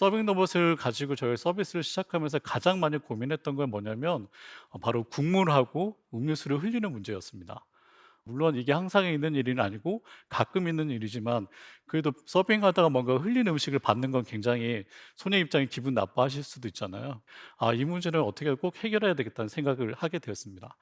서빙 로봇을 가지고 저희 서비스를 시작하면서 가장 많이 고민했던 건 뭐냐면 바로 국물하고 음료수를 흘리는 문제였습니다. 물론 이게 항상 있는 일은 아니고 가끔 있는 일이지만 그래도 서빙하다가 뭔가 흘린 음식을 받는 건 굉장히 손님 입장에 기분 나빠하실 수도 있잖아요. 이 문제는 어떻게 꼭 해결해야 되겠다는 생각을 하게 되었습니다.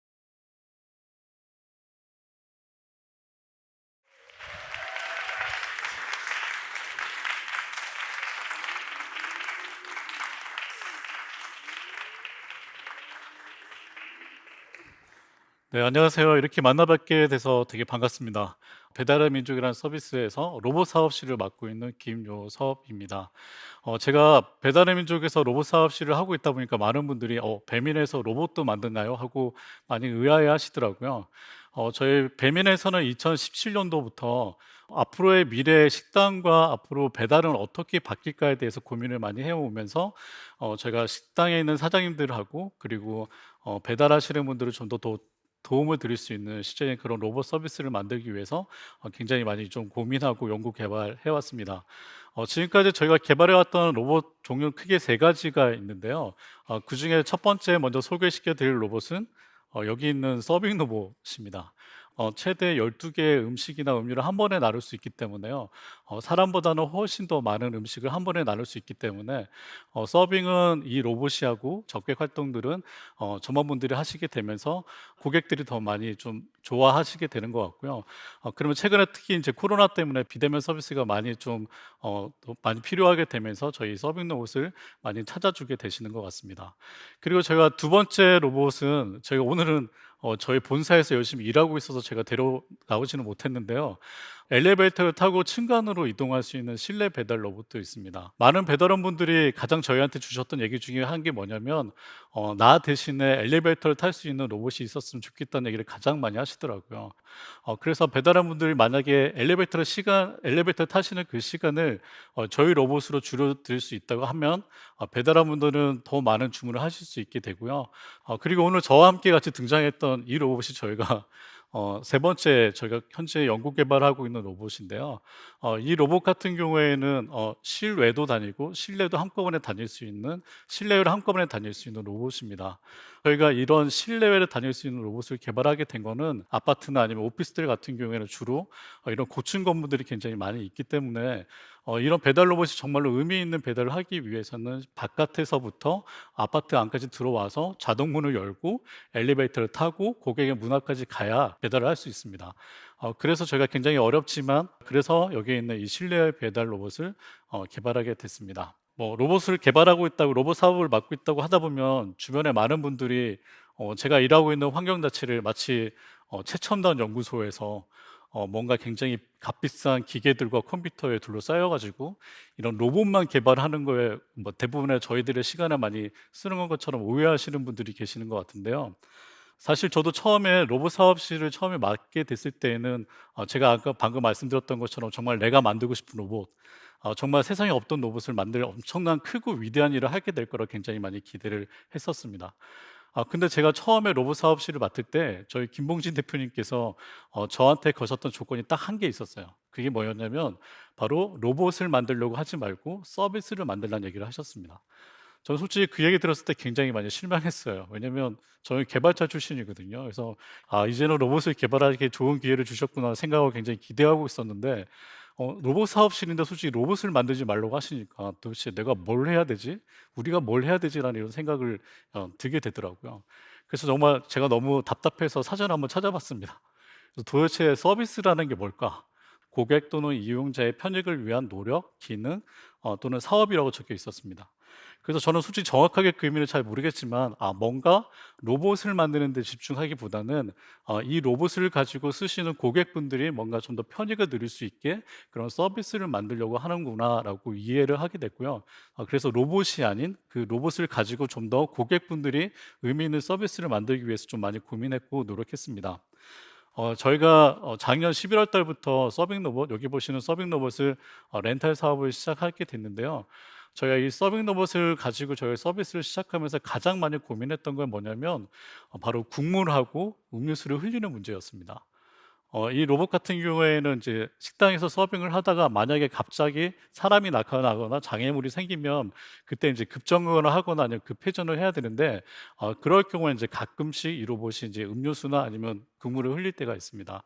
네, 안녕하세요. 이렇게 만나 뵙게 돼서 되게 반갑습니다. 배달의 민족이라는 서비스에서 로봇 사업실을 맡고 있는 김요섭입니다. 제가 배달의 민족에서 로봇 사업실을 하고 있다 보니까 많은 분들이 배민에서 로봇도 만드나요? 하고 많이 의아해 하시더라고요. 저희 배민에서는 2017년도부터 앞으로의 미래 식당과 앞으로 배달은 어떻게 바뀔까에 대해서 고민을 많이 해오면서 제가 식당에 있는 사장님들하고 그리고 배달하시는 분들을 좀 더 도움을 드릴 수 있는 실제 그런 로봇 서비스를 만들기 위해서 굉장히 많이 좀 고민하고 연구 개발해 왔습니다. 지금까지 저희가 개발해 왔던 로봇 종류는 크게 세 가지가 있는데요. 그중에 첫 번째 먼저 소개시켜 드릴 로봇은 여기 있는 서빙 로봇입니다. 최대 12개의 음식이나 음료를 한 번에 나눌 수 있기 때문에요. 사람보다는 훨씬 더 많은 음식을 한 번에 나눌 수 있기 때문에 서빙은 이 로봇이 하고 접객 활동들은 점원분들이 하시게 되면서 고객들이 더 많이 좀 좋아하시게 되는 것 같고요. 그러면 최근에 특히 이제 코로나 때문에 비대면 서비스가 많이 좀 더 많이 필요하게 되면서 저희 서빙 로봇을 많이 찾아주게 되시는 것 같습니다. 그리고 제가 두 번째 로봇은 저희가 오늘은 저희 본사에서 열심히 일하고 있어서 제가 데려나오지는 못했는데요. 엘리베이터를 타고 층간으로 이동할 수 있는 실내 배달 로봇도 있습니다. 많은 배달원분들이 가장 저희한테 주셨던 얘기 중에 한 게 뭐냐면 나 대신에 엘리베이터를 탈 수 있는 로봇이 있었으면 좋겠다는 얘기를 가장 많이 하시더라고요. 그래서 배달원분들이 만약에 엘리베이터 타시는 그 시간을 저희 로봇으로 줄여드릴 수 있다고 하면 배달원분들은 더 많은 주문을 하실 수 있게 되고요. 그리고 오늘 저와 함께 같이 등장했던 이 로봇이 저희가 세 번째 저희가 현재 연구 개발하고 있는 로봇인데요. 이 로봇 같은 경우에는 실외도 다니고 실내도 한꺼번에 다닐 수 있는 실내외를 한꺼번에 다닐 수 있는 로봇입니다. 저희가 이런 실내외를 다닐 수 있는 로봇을 개발하게 된 거는 아파트나 아니면 오피스텔 같은 경우에는 주로 이런 고층 건물들이 굉장히 많이 있기 때문에 이런 배달 로봇이 정말로 의미 있는 배달을 하기 위해서는 바깥에서부터 아파트 안까지 들어와서 자동 문을 열고 엘리베이터를 타고 고객의 문 앞까지 가야 배달을 할 수 있습니다. 그래서 저희가 굉장히 어렵지만 그래서 여기에 있는 이 실내 배달 로봇을 개발하게 됐습니다. 뭐 로봇을 개발하고 있다고 로봇 사업을 맡고 있다고 하다 보면 주변에 많은 분들이 제가 일하고 있는 환경 자체를 마치 최첨단 연구소에서 뭔가 굉장히 값비싼 기계들과 컴퓨터에 둘러싸여 가지고 이런 로봇만 개발하는 거에 뭐 대부분의 저희들의 시간을 많이 쓰는 것처럼 오해하시는 분들이 계시는 것 같은데요. 사실 저도 처음에 로봇 사업실을 처음에 맡게 됐을 때에는 제가 아까 방금 말씀드렸던 것처럼 정말 내가 만들고 싶은 로봇, 정말 세상에 없던 로봇을 만들 엄청난 크고 위대한 일을 하게 될 거라 굉장히 많이 기대를 했었습니다. 근데 제가 처음에 로봇 사업실을 맡을 때 저희 김봉진 대표님께서 저한테 거셨던 조건이 딱 한 개 있었어요. 그게 뭐였냐면 바로 "로봇을 만들려고 하지 말고 서비스를 만들라."는 얘기를 하셨습니다. 저는 솔직히 그 얘기 들었을 때 굉장히 많이 실망했어요. 왜냐면 저는 개발자 출신이거든요. 그래서 '아 이제는 로봇을 개발하기에 좋은 기회를 주셨구나.' 생각하고 굉장히 기대하고 있었는데 로봇 사업실인데 솔직히 로봇을 만들지 말라고 하시니까 '도대체 내가 뭘 해야 되지? 우리가 뭘 해야 되지?'라는 이런 생각을 들게 되더라고요. 그래서 정말 제가 너무 답답해서 사전을 한번 찾아봤습니다. 그래서 도대체 서비스라는 게 뭘까? 고객 또는 이용자의 편익을 위한 노력, 기능 또는 사업이라고 적혀 있었습니다. 그래서 저는 솔직히 정확하게 그 의미를 잘 모르겠지만 뭔가 로봇을 만드는 데 집중하기보다는 이 로봇을 가지고 쓰시는 고객분들이 뭔가 좀 더 편익을 누릴 수 있게 그런 서비스를 만들려고 하는구나라고 이해를 하게 됐고요. 그래서 로봇이 아닌 그 로봇을 가지고 좀 더 고객분들이 의미 있는 서비스를 만들기 위해서 좀 많이 고민했고 노력했습니다. 저희가 작년 11월 달부터 서빙 로봇 여기 보시는 서빙 로봇을 렌탈 사업을 시작하게 됐는데요. 저희가 이 서빙 로봇을 가지고 저희 서비스를 시작하면서 가장 많이 고민했던 건 뭐냐면 바로 국물하고 음료수를 흘리는 문제였습니다. 이 로봇 같은 경우에는 이제 식당에서 서빙을 하다가 만약에 갑자기 사람이 나타나거나 장애물이 생기면 그때 인제 급정거를 하거나 아니면 급회전을 해야 되는데 그럴 경우에 인제 가끔씩 이 로봇이 인제 음료수나 아니면 국물을 흘릴 때가 있습니다.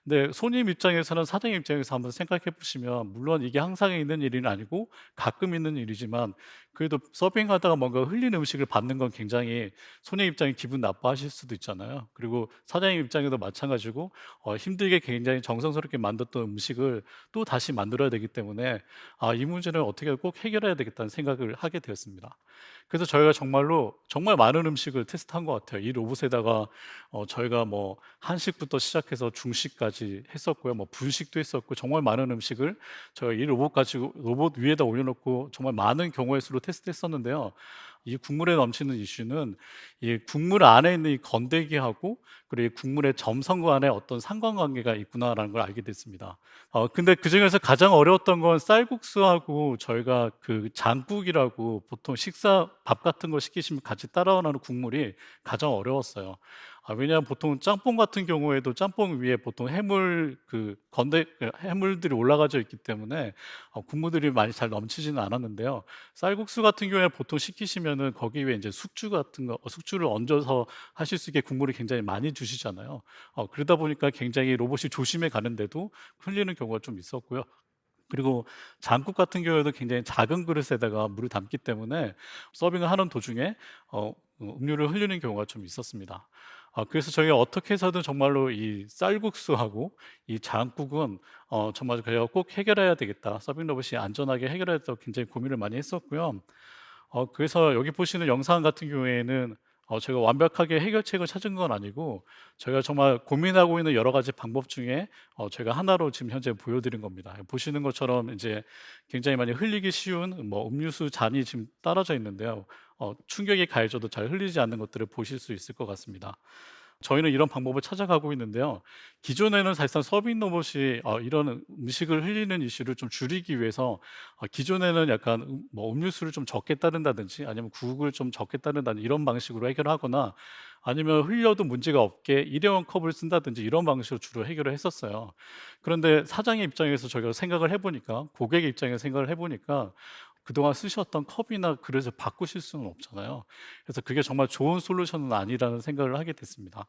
근데 손님 입장에서는 사장님 입장에서 한번 생각해 보시면 물론 이게 항상 있는 일은 아니고 가끔 있는 일이지만 그래도 서빙하다가 뭔가 흘린 음식을 받는 건 굉장히 손님 입장에 기분 나빠하실 수도 있잖아요. 그리고 사장님 입장에도 마찬가지고 힘들게 굉장히 정성스럽게 만들었던 음식을 또다시 만들어야 되기 때문에 '아 이 문제는 어떻게 꼭 해결해야 되겠다.'는 생각을 하게 되었습니다. 그래서 저희가 정말로 정말 많은 음식을 테스트한 것 같아요. 이 로봇에다가 저희가 뭐 한식부터 시작해서 중식까지 했었고요. 뭐 분식도 했었고 정말 많은 음식을 저희 이 로봇 가지고 로봇 위에다 올려 놓고 정말 많은 경우의 수로 테스트했었는데요. 이 국물에 넘치는 이슈는 이 국물 안에 있는 이 건더기하고 그리고 이 국물의 점성과 안에 어떤 상관관계가 있구나라는 걸 알게 됐습니다. 근데 그중에서 가장 어려웠던 건 쌀국수하고 저희가 그 장국이라고 보통 식사 밥 같은 거 시키시면 같이 따라 나오는 국물이 가장 어려웠어요. 왜냐하면 보통 짬뽕 같은 경우에도 짬뽕 위에 보통 해물 해물들이 올라가져 있기 때문에 국물들이 많이 잘 넘치지는 않았는데요. 쌀국수 같은 경우에 보통 시키시면은 거기 위에 인제 숙주 같은 거 숙주를 얹어서 하실 수 있게 국물을 굉장히 많이 주시잖아요. 그러다 보니까 굉장히 로봇이 조심해 가는데도 흘리는 경우가 좀 있었고요. 그리고 장국 같은 경우에도 굉장히 작은 그릇에다가 물을 담기 때문에 서빙을 하는 도중에 음료를 흘리는 경우가 좀 있었습니다. 그래서 저희가 어떻게 해서든 정말로 이 쌀국수하고 이 장국은 정말 저희가 꼭 해결해야 되겠다. 서빙 로봇이 안전하게 해결해야 된다고 굉장히 고민을 많이 했었고요. 그래서 여기 보시는 영상 같은 경우에는 제가 완벽하게 해결책을 찾은 건 아니고 저희가 정말 고민하고 있는 여러 가지 방법 중에 제가 하나로 지금 현재 보여드린 겁니다. 보시는 것처럼 이제 굉장히 많이 흘리기 쉬운 뭐 음료수 잔이 지금 떨어져 있는데요. 충격이 가해져도 잘 흘리지 않는 것들을 보실 수 있을 것 같습니다. 저희는 이런 방법을 찾아가고 있는데요. 기존에는 사실상 서빙 로봇이 이런 음식을 흘리는 이슈를 좀 줄이기 위해서 기존에는 약간 뭐 음료수를 좀 적게 따른다든지 아니면 국을 좀 적게 따른다는 이런 방식으로 해결하거나 아니면 흘려도 문제가 없게 일회용 컵을 쓴다든지 이런 방식으로 주로 해결을 했었어요. 그런데 사장의 입장에서 저희가 생각을 해 보니까 고객의 입장에서 생각을 해 보니까 그동안 쓰셨던 컵이나 그릇을 바꾸실 수는 없잖아요. 그래서 그게 정말 좋은 솔루션은 아니라는 생각을 하게 됐습니다.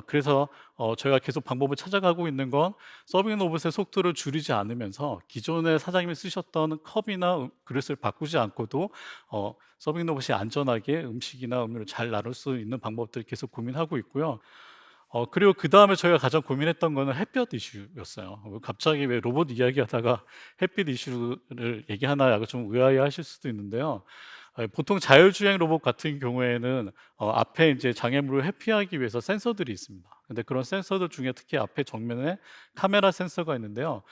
그래서 저희가 계속 방법을 찾아가고 있는 건 서빙 로봇의 속도를 줄이지 않으면서 기존에 사장님이 쓰셨던 컵이나 그릇을 바꾸지 않고도 서빙 로봇이 안전하게 음식이나 음료를 잘 나눌 수 있는 방법들을 계속 고민하고 있고요. 그리고 그다음에 저희가 가장 고민했던 거는 햇볕 이슈였어요. 갑자기 왜 로봇 이야기하다가 햇빛 이슈를 얘기하나 좀 의아해하실 수도 있는데요. 보통 자율주행 로봇 같은 경우에는 앞에 이제 장애물을 회피하기 위해서 센서들이 있습니다. 근데 그런 센서들 중에 특히 앞에 정면에 카메라 센서가 있는데요.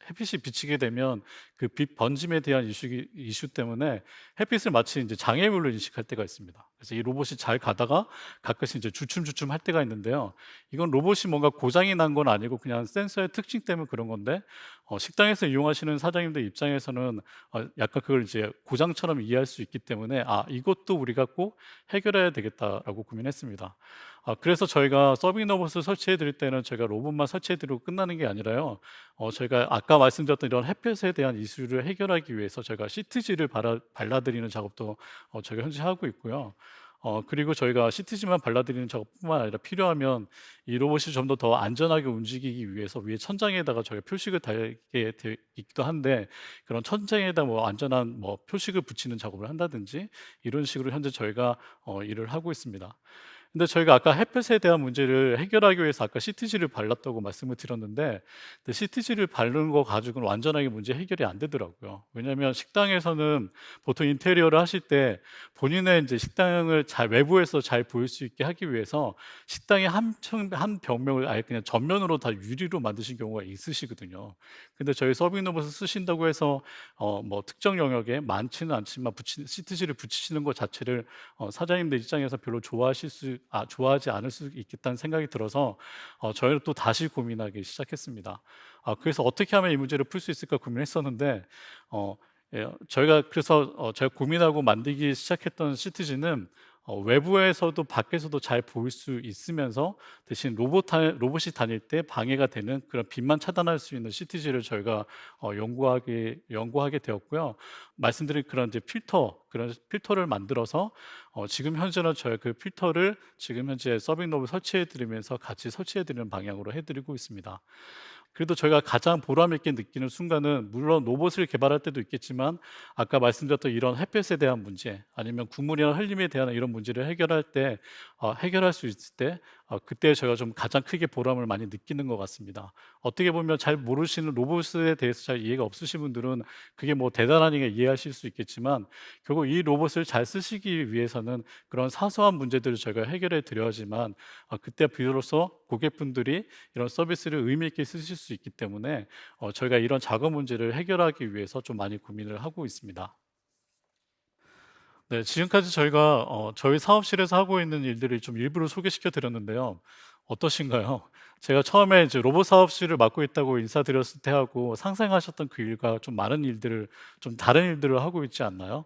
햇빛이 비치게 되면 그 빛 번짐에 대한 이슈 때문에 햇빛을 마치 이제 장애물로 인식할 때가 있습니다. 그래서 이 로봇이 잘 가다가 가끔씩 이제 주춤주춤 할 때가 있는데요. 이건 로봇이 뭔가 고장이 난 건 아니고 그냥 센서의 특징 때문에 그런 건데 식당에서 이용하시는 사장님들 입장에서는 약간 그걸 이제 고장처럼 이해할 수 있기 때문에 '아 이것도 우리가 꼭 해결해야 되겠다.'라고 고민했습니다. 그래서 저희가 서빙 로봇을 설치해 드릴 때는 저희가 로봇만 설치해 드리고 끝나는 게 아니라요. 저희가 아까 말씀드렸던 이런 햇볕에 대한 이슈를 해결하기 위해서 저희가 시트지를 발라 드리는 작업도 저희가 현재 하고 있고요. 그리고 저희가 시트지만 발라 드리는 작업뿐만 아니라 필요하면 이 로봇이 좀 더 안전하게 움직이기 위해서 위에 천장에다가 저희가 표식을 달게 돼 있기도 한데 그런 천장에다 뭐 안전한 뭐 표식을 붙이는 작업을 한다든지 이런 식으로 현재 저희가 일을 하고 있습니다. 근데 저희가 아까 햇볕에 대한 문제를 해결하기 위해서 아까 시트지를 발랐다고 말씀을 드렸는데 근데 시트지를 바른 거 가지고는 완전하게 문제 해결이 안 되더라고요. 왜냐하면 식당에서는 보통 인테리어를 하실 때 본인의 이제 식당을 잘 외부에서 잘 보일 수 있게 하기 위해서 식당의 한 벽면을 아예 그냥 전면으로 다 유리로 만드신 경우가 있으시거든요. 근데 저희 서빙 로봇을 쓰신다고 해서 뭐 특정 영역에 많지는 않지만 시트지를 붙이시는 것 자체를 사장님들 입장에서 별로 좋아하지 않을 수 있겠다는 생각이 들어서 저희는 또 다시 고민하기 시작했습니다. 그래서 어떻게 하면 이 문제를 풀 수 있을까 고민했었는데 어 저희가 그래서 제가 고민하고 만들기 시작했던 시트지는 외부에서도 밖에서도 잘 보일 수 있으면서 대신 로봇이 다닐 때 방해가 되는 그런 빛만 차단할 수 있는 CTG를 저희가 연구하게 되었고요. 말씀드린 그런 이제 그런 필터를 만들어서 지금 현재는 저희 그 필터를 지금 현재 서빙 로봇 설치해 드리면서 같이 설치해 드리는 방향으로 해 드리고 있습니다. 그래도 저희가 가장 보람 있게 느끼는 순간은 물론 로봇을 개발할 때도 있겠지만 아까 말씀드렸던 이런 햇볕에 대한 문제 아니면 국물이나 흘림에 대한 이런 문제를 해결할 때 해결할 수 있을 때 그때 저희가 좀 가장 크게 보람을 많이 느끼는 것 같습니다. 어떻게 보면 잘 모르시는 로봇에 대해서 잘 이해가 없으신 분들은 그게 뭐 대단하니까 이해하실 수 있겠지만 결국 이 로봇을 잘 쓰시기 위해서는 그런 사소한 문제들을 저희가 해결해 드려야지만 그때 비로소 고객분들이 이런 서비스를 의미 있게 쓰실 수 있기 때문에 저희가 이런 작업 문제를 해결하기 위해서 좀 많이 고민을 하고 있습니다. 네, 지금까지 저희가 저희 사업실에서 하고 있는 일들을 좀 일부러 소개시켜 드렸는데요. 어떠신가요? 제가 처음에 이제 로봇 사업실을 맡고 있다고 인사드렸을 때하고 상상하셨던 그 일과 좀 많은 일들을 좀 다른 일들을 하고 있지 않나요?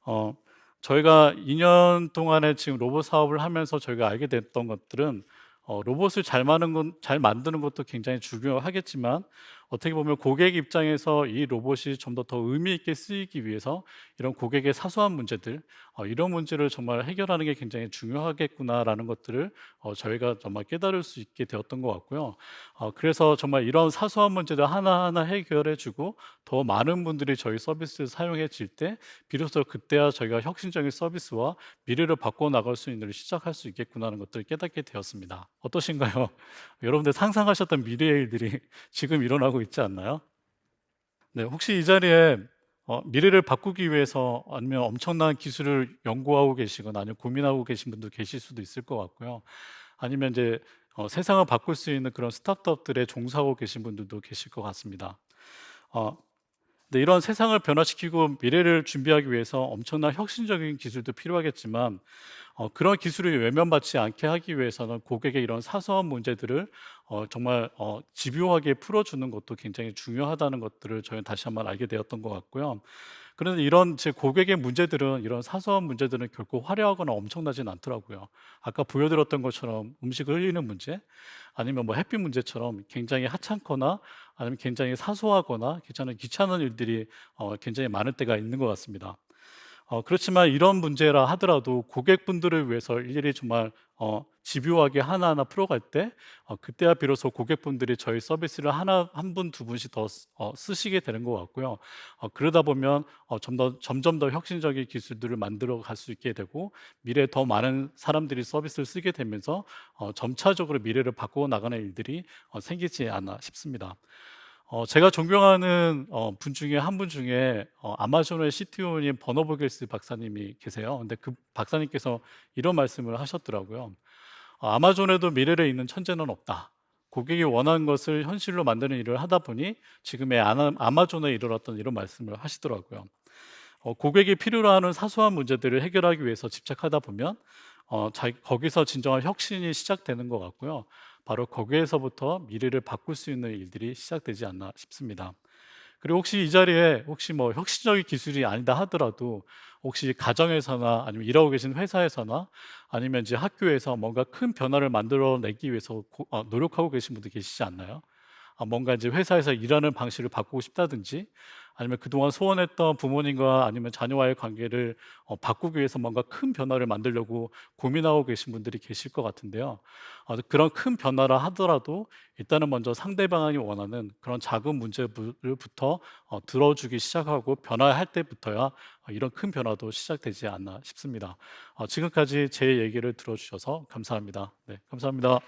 어 저희가 2년 동안에 지금 로봇 사업을 하면서 저희가 알게 됐던 것들은 로봇을 잘 만드는 것도 굉장히 중요하겠지만 어떻게 보면 고객 입장에서 이 로봇이 좀 더 의미 있게 쓰이기 위해서 이런 고객의 사소한 문제들 이런 문제를 정말 해결하는 게 굉장히 중요하겠구나라는 것들을 저희가 정말 깨달을 수 있게 되었던 것 같고요. 그래서 정말 이런 사소한 문제들 하나하나 해결해 주고 더 많은 분들이 저희 서비스를 사용해질 때 비로소 그때야 저희가 혁신적인 서비스와 미래를 바꿔 나갈 수 있는 일을 시작할 수 있겠구나하는 것들을 깨닫게 되었습니다. 어떠신가요? 여러분들 상상하셨던 미래의 일들이 지금 일어나고 있지 않나요? 네, 혹시 이 자리에 미래를 바꾸기 위해서 아니면 엄청난 기술을 연구하고 계시거나 아니면 고민하고 계신 분도 계실 수도 있을 것 같고요. 아니면 이제 세상을 바꿀 수 있는 그런 스타트업들에 종사하고 계신 분들도 계실 것 같습니다. 어, 네, 이런 세상을 변화시키고 미래를 준비하기 위해서 엄청난 혁신적인 기술도 필요하겠지만 그런 기술이 외면받지 않게 하기 위해서는 고객의 이런 사소한 문제들을 정말 집요하게 풀어주는 것도 굉장히 중요하다는 것들을 저희는 다시 한번 알게 되었던 것 같고요. 그런데 이런 제 고객의 문제들은 이런 사소한 문제들은 결코 화려하거나 엄청나진 않더라고요. 아까 보여드렸던 것처럼 음식을 흘리는 문제 아니면 뭐 햇빛 문제처럼 굉장히 하찮거나 아니면 굉장히 사소하거나 괜찮은 귀찮은 일들이 굉장히 많을 때가 있는 것 같습니다. 그렇지만 이런 문제라 하더라도 고객분들을 위해서 일일이 정말 집요하게 하나하나 풀어갈 때 그때야 비로소 고객분들이 저희 서비스를 하나 한 분, 두 분씩 더 쓰시게 되는 것 같고요. 그러다 보면 점점 더 혁신적인 기술들을 만들어 갈 수 있게 되고 미래에 더 많은 사람들이 서비스를 쓰게 되면서 점차적으로 미래를 바꾸어 나가는 일들이 생기지 않나 싶습니다. 제가 존경하는 분 중에 한 분 중에 아마존의 CTO인 버너버겔스 박사님이 계세요. 근데 그 박사님께서 이런 말씀을 하셨더라고요. "아마존에도 미래를 잇는 천재는 없다. 고객이 원하는 것을 현실로 만드는 일을 하다 보니 지금의 아마존에 이르렀다." 이런 말씀을 하시더라고요. 고객이 필요로 하는 사소한 문제들을 해결하기 위해서 집착하다 보면 거기서 진정한 혁신이 시작되는 것 같고요. 바로 거기에서부터 미래를 바꿀 수 있는 일들이 시작되지 않나 싶습니다. 그리고 혹시 이 자리에 혹시 뭐 혁신적인 기술이 아니다 하더라도 혹시 가정에서나 아니면 일하고 계신 회사에서나 아니면 이제 학교에서 뭔가 큰 변화를 만들어내기 위해서 노력하고 계신 분들 계시지 않나요? 뭔가 이제 회사에서 일하는 방식을 바꾸고 싶다든지 아니면 그동안 소원했던 부모님과 아니면 자녀와의 관계를 바꾸기 위해서 뭔가 큰 변화를 만들려고 고민하고 계신 분들이 계실 것 같은데요. 그런 큰 변화라 하더라도 일단은 먼저 상대방이 원하는 그런 작은 문제부터 들어주기 시작하고 변화할 때부터야 이런 큰 변화도 시작되지 않나 싶습니다. 지금까지 제 얘기를 들어주셔서 감사합니다. 네, 감사합니다.